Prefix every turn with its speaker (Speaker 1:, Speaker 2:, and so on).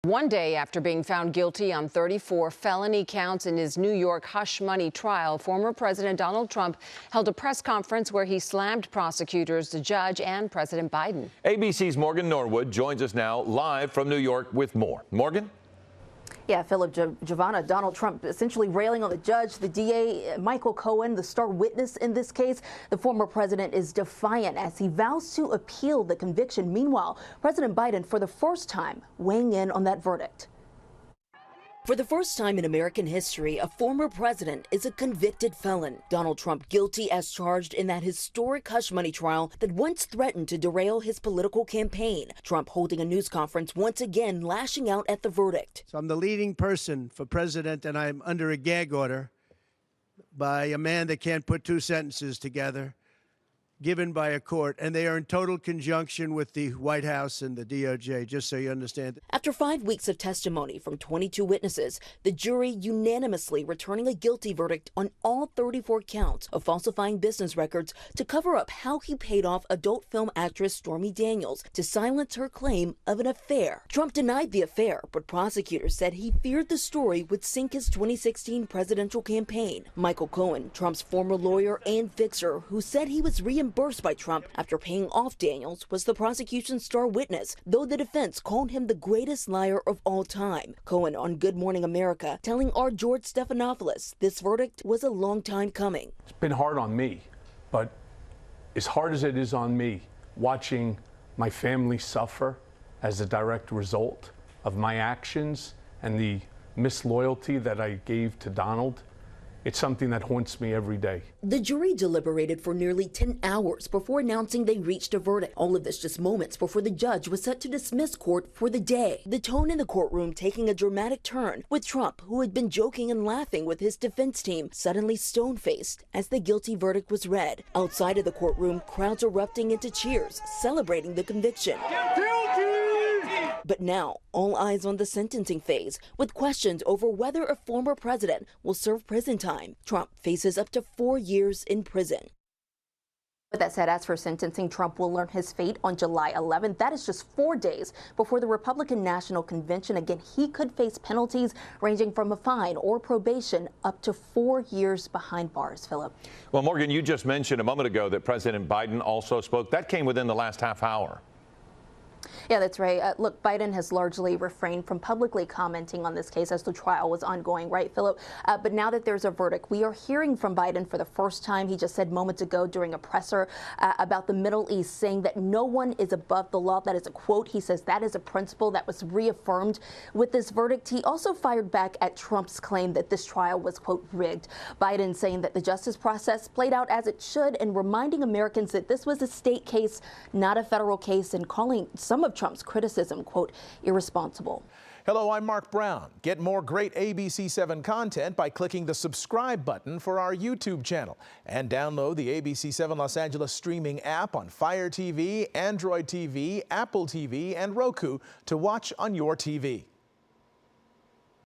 Speaker 1: One day after being found guilty on 34 felony counts in his New York hush money trial, former President Donald Trump held a press conference where he slammed prosecutors, the judge, and President Biden.
Speaker 2: ABC's Morgan Norwood joins us now live from New York with more. Morgan?
Speaker 3: Yeah, Philip, Giovanna, Donald Trump essentially railing on the judge, the DA, Michael Cohen, the star witness in this case. The former president is defiant as he vows to appeal the conviction. Meanwhile, President Biden, for the first time, weighing in on that verdict.
Speaker 4: For the first time in American history, a former president is a convicted felon. Donald Trump guilty as charged in that historic hush money trial that once threatened to derail his political campaign. Trump holding a news conference once again lashing out at the verdict.
Speaker 5: So I'm the leading person for president, and I'm under a gag order by a man that can't put two sentences together, given by a court, and they are in total conjunction with the White House and the DOJ, just so you understand.
Speaker 4: After 5 weeks of testimony from 22 witnesses, the jury unanimously returning a guilty verdict on all 34 counts of falsifying business records to cover up how he paid off adult film actress Stormy Daniels to silence her claim of an affair. Trump denied the affair, but prosecutors said he feared the story would sink his 2016 presidential campaign. Michael Cohen, Trump's former lawyer and fixer, who said he was reimbursed by Trump after paying off Daniels, was the prosecution's star witness, though the defense called him the greatest liar of all time. Cohen on Good Morning America telling our George Stephanopoulos this verdict was a long time coming.
Speaker 6: It's been hard on me, but as hard as it is on me, watching my family suffer as a direct result of my actions and the misloyalty that I gave to Donald, it's something that haunts me every day.
Speaker 4: The jury deliberated for nearly 10 hours before announcing they reached a verdict. All of this just moments before the judge was set to dismiss court for the day. The tone in the courtroom taking a dramatic turn, with Trump, who had been joking and laughing with his defense team, suddenly stone-faced as the guilty verdict was read. Outside of the courtroom, crowds erupting into cheers, celebrating the conviction. But now, all eyes on the sentencing phase, with questions over whether a former president will serve prison time. Trump faces up to 4 years in prison.
Speaker 3: With that said, as for sentencing, Trump will learn his fate on July 11th. That is just 4 days before the Republican National Convention. Again, he could face penalties ranging from a fine or probation up to 4 years behind bars. Philip.
Speaker 2: Well, Morgan, you just mentioned a moment ago that President Biden also spoke. That came within the last half hour.
Speaker 3: Yeah, that's right. Look, Biden has largely refrained from publicly commenting on this case as the trial was ongoing, right, Philip? But now that there's a verdict, we are hearing from Biden for the first time. He just said moments ago during a presser about the Middle East, saying that no one is above the law. That is a quote. He says that is a principle that was reaffirmed with this verdict. He also fired back at Trump's claim that this trial was, quote, rigged. Biden saying that the justice process played out as it should and reminding Americans that this was a state case, not a federal case, and calling some of Trump's criticism, quote, irresponsible.
Speaker 7: Hello, I'm Mark Brown. Get more great ABC7 content by clicking the subscribe button for our YouTube channel and download the ABC7 Los Angeles streaming app on Fire TV, Android TV, Apple TV, and Roku to watch on your TV.